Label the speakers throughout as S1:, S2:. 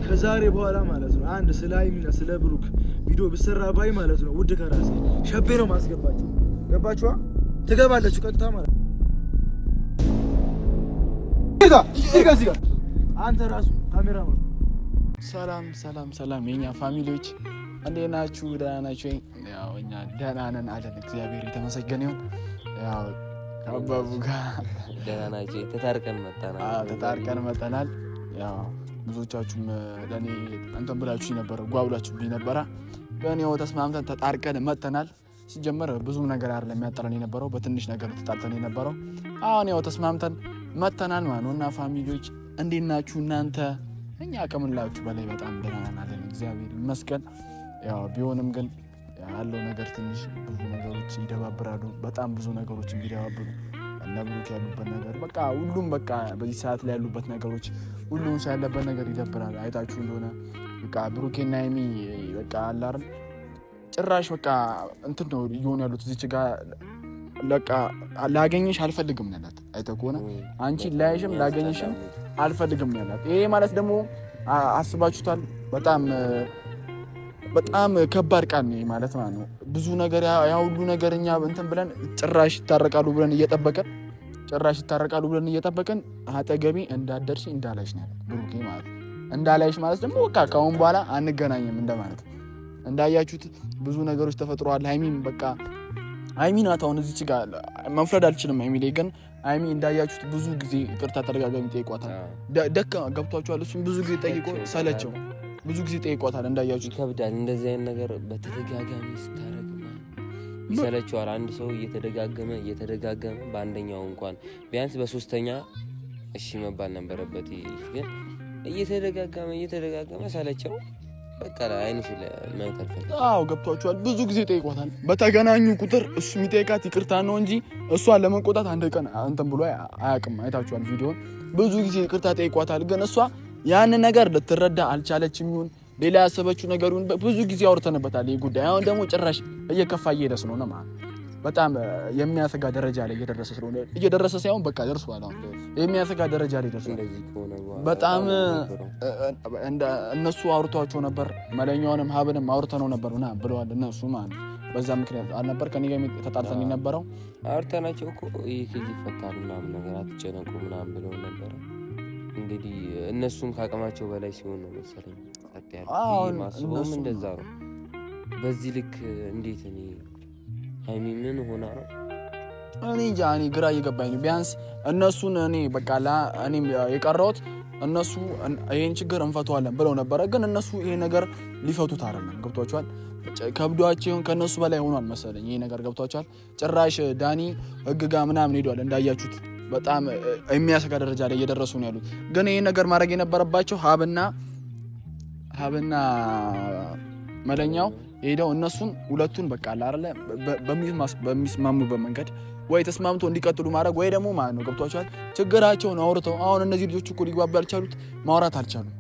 S1: ከዛሬ በኋላ ማለት ነው አንድ ስለ ሃይሚና ስለ ብሩክ ቪዲዮ ብሰራ ባይ ማለት ነው ውድ ከራሴ ሸቤ ነው ማስገባችሁ። ገባችኋ? ትገባለች ቀጥታ ማለት ነው። ይጋ አንተ ራሱ ካሜራማን ሰላም የኛ ፋሚሊዎች እንዴት ናችሁ? ደህና ናችሁ? ያው እኛ ደህና ነን አለን። እግዚአብሔር የተመሰገነ ይሁን። ያው ከአባቡ ጋር
S2: ደህና ናችሁ? ተታርቀን መጣናል። ያው ብዙዎቻችሁም ለኔ እንትን ብላችሁ ነበር፣ ጓብላችሁብኝ ነበር። በእኔው ተስማምተን ተጣርቀን መጥተናል። ሲጀመር ብዙ ነገር አይደለም የሚያጠረን የነበረው፣ በትንሽ ነገር ተጣልተን የነበረው። አሁን ያው ተስማምተን መጥተናል ማለት ነው። እና ፋሚሊዎች እንዴት ናችሁ እናንተ? እኛ ከምንላችሁ በላይ በጣም ደህና ነን፣ እግዚአብሔር ይመስገን። ያው ቢሆንም ግን ያለው ነገር ትንሽ ብዙ ነገሮች ይደባብራሉ። በጣም ብዙ ነገሮች ቢደባብሩ እና ብሩክ ያሉበት ነገር በቃ ሁሉም በቃ በዚህ ሰዓት ላይ ያሉበት ነገሮች ሁሉም ሰው ያለበት ነገር ይደብራል። አይታችሁ እንደሆነ በቃ ብሩኬና ሃይሚ በቃ አላርን ጭራሽ በቃ እንትን ነው እየሆኑ ያሉት። እዚች ጋር በቃ ላገኝሽ አልፈልግም ያላት አይተህ ከሆነ አንቺ ላይሽም ላገኝሽም አልፈልግም ያላት። ይሄ ማለት ደግሞ አስባችሁታል? በጣም ከባድ ቃል ነው ማለት ነው። ብዙ ነገር ያ ሁሉ ነገር እኛ እንትን ብለን ጭራሽ ይታረቃሉ ብለን እየጠበቀን አጠገቢ እንዳደርሽ እንዳላይሽ ነው ብሩኬ ማለት ነው። እንዳላይሽ ማለት ደግሞ በቃ ካሁን በኋላ አንገናኝም እንደማለት ነው። እንዳያችሁት ብዙ ነገሮች ተፈጥረዋል። ሃይሚ ናት አሁን እዚች ጋር መፍረድ አልችልም። ሃይሚ ላይ ግን ሃይሚ እንዳያችሁት ብዙ ጊዜ ይቅርታ ተደጋጋሚ ጠይቋታል። ደካ ገብቷችኋል። እሱም ብዙ ጊዜ ጠይቆ ሰለቸው ብዙ ጊዜ ጠይቋታል። እንዳያችሁት ይከብዳል። እንደዚህ አይነት ነገር በተደጋጋሚ ስታረግ ይሰለችዋል። አንድ ሰው እየተደጋገመ በአንደኛው እንኳን ቢያንስ በሶስተኛ እሺ መባል ነበረበት። ግን እየተደጋገመ ሰለቸው በቃ አይንሽ ለማንከርፈት።
S1: አዎ ገብቷችኋል። ብዙ ጊዜ ጠይቋታል። በተገናኙ ቁጥር እሱ የሚጠይቃት ይቅርታ ነው እንጂ እሷን ለመቆጣት አንድ ቀን እንትን ብሎ አያውቅም። አይታችኋል ቪዲዮን። ብዙ ጊዜ ይቅርታ ጠይቋታል። ግን እሷ ያን ነገር ልትረዳ አልቻለችም። ይሁን ሌላ ያሰበችው ነገር ይሁን ብዙ ጊዜ አውርተንበታል ይሄ ጉዳይ። አሁን ደግሞ ጭራሽ እየከፋ እየሄደ ስለሆነ ማለት በጣም የሚያሰጋ ደረጃ ላይ እየደረሰ ሳይሆን በቃ ደርሷል። አሁን የሚያሰጋ ደረጃ ላይ ደርሷል። በጣም እነሱ አውርቷቸው ነበር። መለኛውንም ሀብንም አውርተነው ነበር ምናምን ብለዋል እነሱ ማለት በዛ ምክንያት አልነበር ከኔ ጋር ተጣልተን የነበረው።
S2: አውርተናቸው እኮ ይሄ ከዚህ ይፈታል ምናምን ነገር አትጨነቁ ምናምን ብለው ነበር። እንግዲህ እነሱም ከአቅማቸው በላይ ሲሆን ነው መሰለኝ ማስበውም እንደዛ ነው። በዚህ ልክ እንዴት እኔ ሃይሚ ምን ሆና ነው እኔ እንጃ። እኔ ግራ እየገባኝ ነው። ቢያንስ እነሱን እኔ በቃ እኔም የቀረሁት እነሱ ይሄን ችግር እንፈተዋለን ብለው ነበረ። ግን እነሱ ይሄ ነገር ሊፈቱት አይደለም። ገብቷቸዋል። ከብዷቸው ከነሱ በላይ ሆኗል መሰለኝ ይሄ ነገር ገብቷቸዋል። ጭራሽ ዳኒ ህግ ጋር ምናምን ሄዷል እንዳያችሁት። በጣም የሚያሰጋ ደረጃ ላይ እየደረሱ ነው ያሉት። ግን ይሄን ነገር ማድረግ የነበረባቸው ሀብና መለኛው ሄደው እነሱን ሁለቱን በቃ አይደለ በሚስማሙበት መንገድ ወይ ተስማምቶ እንዲቀጥሉ ማድረግ ወይ ደግሞ ማለት ነው ገብቷቸዋል። ችግራቸውን አውርተው አሁን እነዚህ ልጆች እኮ ሊግባቡ ያልቻሉት ማውራት አልቻሉም።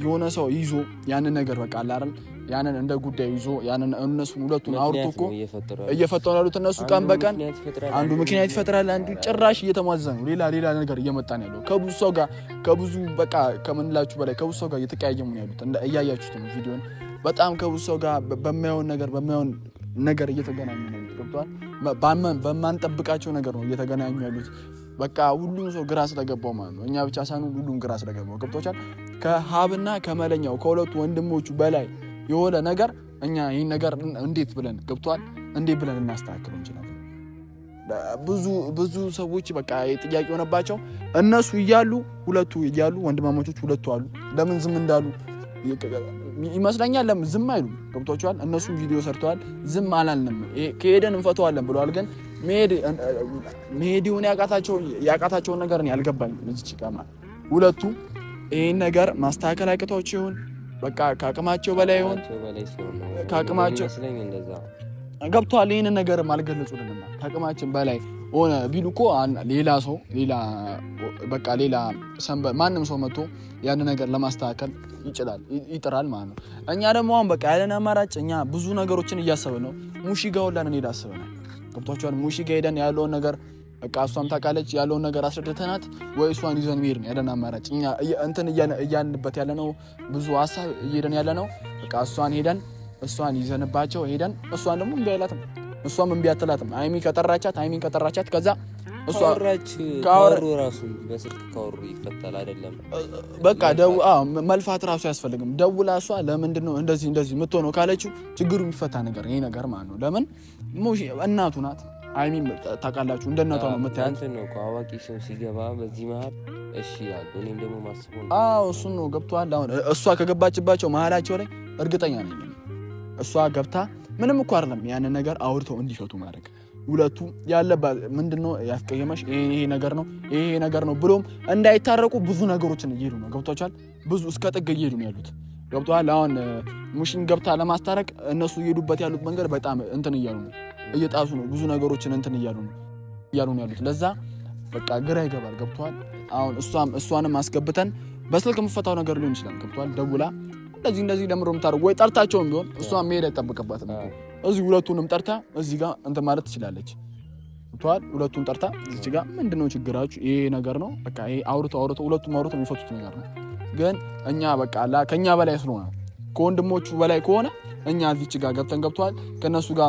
S2: የሆነ ሰው ይዞ ያንን ነገር በቃ አይደል ያንን እንደ ጉዳይ ይዞ ያንን እነሱን ሁለቱን አውርቶ እኮ እየፈጠሩ ያሉት እነሱ ቀን በቀን አንዱ ምክንያት ይፈጥራል፣ አንዱ ጭራሽ እየተሟዘ ነው። ሌላ ነገር እየመጣ ነው ያለው። ከብዙ ሰው ጋር በቃ ከምንላችሁ በላይ ከብዙ ሰው ጋር እየተቀያየሙ ነው ያሉት። እያያችሁት ነው ቪዲዮን። በጣም ከብዙ ሰው ጋር በማይሆን ነገር እየተገናኙ ነው ገብቷል። በማንጠብቃቸው ነገር ነው እየተገናኙ ያሉት። በቃ ሁሉም ሰው ግራ ስለገባው ማለት ነው። እኛ ብቻ ሳይሆን ሁሉም ግራ ስለገባው ገብቶቻል። ከሀብና ከመለኛው ከሁለቱ ወንድሞቹ በላይ የሆነ ነገር እኛ ይሄን ነገር እንዴት ብለን እናስተካክለው እንችላለን? ብዙ ሰዎች በቃ ጥያቄ ሆነባቸው። እነሱ ሁለቱ እያሉ ወንድማማቾች ሁለቱ አሉ። ለምን ዝም እንዳሉ ይመስለኛል። ለምን ዝም አይሉም? ገብቷቸዋል። እነሱም ቪዲዮ ሰርተዋል። ዝም አላልንም ከሄደን እንፈተዋለን ብለዋል። ግን መሄዱን ያቃታቸውን ነገር ነው ያልገባኝ። እዚህ ጋር ሁለቱ ይሄን ነገር ማስተካከል አቅቷቸው ይሁን በቃ ከአቅማቸው በላይ ይሁን ከአቅማቸው ገብቷል። ይሄን ነገር አልገለጹልንም። ከአቅማችን በላይ ሆነ ቢሉ እኮ ሌላ ማንም ሰው መጥቶ ያን ነገር ለማስተካከል ይጥራል ማለት ነው። እኛ ደግሞ አሁን በቃ ያለን አማራጭ እኛ ብዙ ነገሮችን እያሰብን ነው። ሙሺ ጋር ሁላ እንሄድ አስበናል። ገብቷቸዋል። ሙሺ ጋር ሄደን ያለውን ነገር በቃ እሷም ታውቃለች ያለውን ነገር አስረድተናት ወይ እሷን ይዘን መሄድ ነው ያለን አማራጭ። እኛ እንትን እያንበት ያለ ነው ብዙ ሀሳብ እየሄደን ያለ ነው። በቃ እሷን ይዘንባቸው ሄደን እሷን ደግሞ እምቢ አይላትም፣ እሷም እምቢ አትላትም። ሃይሚን ከጠራቻት ከዛ እሷ
S3: ካወሩ ራሱ በስልክ ካወሩ ይፈታል አይደለም።
S2: በቃ መልፋት ራሱ አያስፈልግም። ደውላ እሷ ለምንድን ነው እንደዚህ የምትሆነው ካለችው ችግሩ የሚፈታ ነገር ይሄ ነገር ማለት ነው። ለምን እናቱ ናት። ሃይሚን ታውቃላችሁ እንደ እናቷ ነው የምታያት።
S3: እንትን ነው አዋቂ ሰው ሲገባ በዚህ መሀል እሺ ያሉ እኔም ደግሞ ማስበው ነው።
S2: እሱን ነው ገብቷል። አሁን እሷ ከገባችባቸው መሀላቸው ላይ እርግጠኛ ነኝ እሷ ገብታ ምንም እኮ አይደለም ያንን ነገር አውርተው እንዲፈቱ ማድረግ ሁለቱ ያለባት ምንድነው ያስቀየመሽ ይሄ ነገር ነው ብሎም እንዳይታረቁ ብዙ ነገሮችን እየሄዱ ነው። ገብቷቸዋል። ብዙ እስከ ጥግ እየሄዱ ነው ያሉት። ገብቷል። አሁን ሙሽን ገብታ ለማስታረቅ እነሱ እየሄዱበት ያሉት መንገድ በጣም እንትን እያሉ ነው፣ እየጣሱ ነው። ብዙ ነገሮችን እንትን እያሉ ነው ያሉት። ለዛ በቃ ግራ ይገባል። ገብቷል። አሁን እሷንም አስገብተን በስልክ የምፈታው ነገር ሊሆን ይችላል። ገብቷል። ደውላ እንደዚህ ለምሮ የምታደርጉ ወይ ጠርታቸውም ቢሆን እሷ መሄድ አይጠበቅባትም። እዚህ ሁለቱንም ጠርታ እዚህ ጋር እንትን ማለት ትችላለች። ገብቷል። ሁለቱን ጠርታ እዚህ ጋር ምንድነው ችግራችሁ? ይሄ ነገር ነው በቃ ይሄ አውርተው ሁለቱም አውርተው የሚፈቱት ነገር ነው። ግን እኛ በቃ ከኛ በላይ ስለሆነ ከወንድሞቹ በላይ ከሆነ እኛ እዚች ጋር ገብቷል። ከነሱ ጋር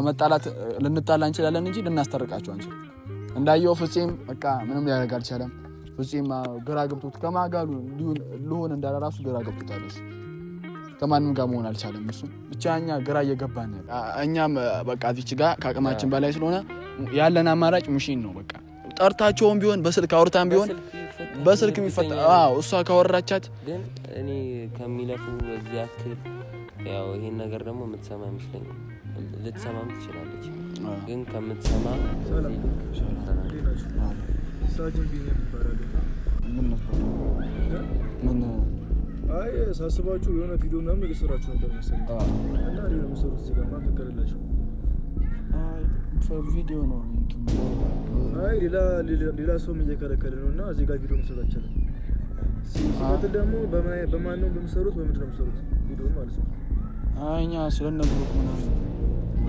S2: ልንጣላ እንችላለን እንጂ ልናስታርቃቸው አንችል። እንዳየው ፍፄም በቃ ምንም ሊያደርግ አልቻለም። ፍፄም ግራ ገብቶት ከማጋሉ ሊሆን እንዳለ ራሱ ግራ ገብቶታል። ከማንም ጋር መሆን አልቻለም። እሱ ብቻ እኛ ግራ እየገባን እኛም በቃ እዚች ጋር ከአቅማችን በላይ ስለሆነ ያለን አማራጭ ሙሽን ነው። በቃ ጠርታቸውም ቢሆን በስልክ አውርታም ቢሆን በስልክ የሚፈታ እሷ ካወራቻት
S3: ግን እኔ ከሚለፉ በዚህ ያክል ያው ይሄን ነገር ደግሞ የምትሰማ አይመስለኝም። ልትሰማም ትችላለች፣ ግን ከምትሰማ
S4: አይ ሳስባችሁ የሆነ ቪዲዮ ምናምን እየሰራችሁ ነበር መሰለኝ እና እኔ ነው የምሰሩት እዚህ ጋር ማን ፈቀደላችሁ?
S2: ቪዲዮ ነው።
S4: አይ ሌላ ሰው እየከለከለ ነው እና እዚህ ጋር ቪዲዮ መስራት አይቻልም። ሲቀጥል ደግሞ በማን ነው በምሰሩት? በምንድን ነው የምሰሩት ቪዲዮ ማለት ነው?
S2: እኛ ስለነብሩ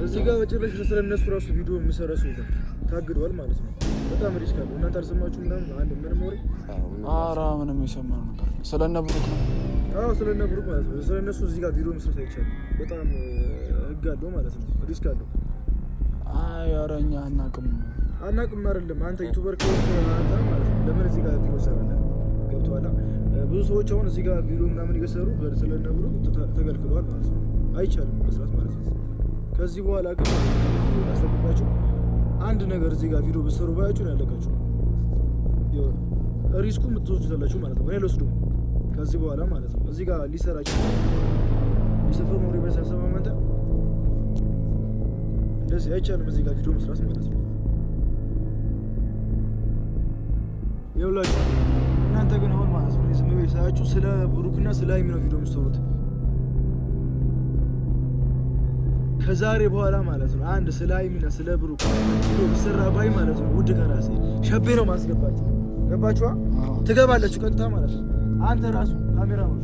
S4: እዚህ ጋር በጭራሽ ስለነሱ ራሱ ቪዲዮ የሚሰራ ሰው የለም፣ ታግዷል ማለት ነው። በጣም ሪስክ አለው። እናንተ አልሰማችሁም? ምንም ወሬ
S2: ምንም የሰማነው ነገር ስለነብሩ ነው።
S4: ስለነብሩ ማለት ነው። ስለነሱ እዚህ ጋር ቪዲዮ መስራት አይቻልም። በጣም ህግ አለው ማለት ነው። ሪስክ አለው።
S2: ኧረ እኛ አናውቅም
S4: አይደለም። አንተ ዩቲዩበር ከሆንክ አንተ ማለት ነው ለምን እዚህ ጋር ቪዲዮ ሰራለህ? ገብቶሃል? ብዙ ሰዎች አሁን እዚህ ጋር ቪዲዮ ምናምን እየሰሩ ስለነብሩ ተገልክለዋል ማለት ነው። አይቻልም መስራት ማለት ነው። ከዚህ በኋላ ግን አስተባባችሁ አንድ ነገር እዚህ ጋር ቪዲዮ ብትሰሩ ባያችሁ ነው ያለቃችሁ። ሪስኩ የምትወስዱታላችሁ ማለት ነው። እኔ ልወስደው ከዚህ በኋላ ማለት ነው። እዚህ ጋር ሊሰራችሁ የሰፈር ኖሪ በሳሰማ ማንተ እንደዚህ አይቻልም እዚህ ጋር ቪዲዮ መስራት ማለት ነው። ይኸውላችሁ እናንተ ግን አሁን ማለት ነው ዝም ብዬ ሳያችሁ ስለ ብሩክና ስለ ሃይሚ ነው ቪዲዮ የምትሰሩት። ከዛሬ በኋላ ማለት ነው አንድ ስለ ሃይሚና ስለ ብሩክ ቪዲዮ ብሰራ ባይ ማለት ነው ውድ ከራሴ ሸቤ ነው ማስገባችሁ። ገባችኋ? ትገባላችሁ ቀጥታ ማለት ነው። አንተ ራሱ ካሜራ ነው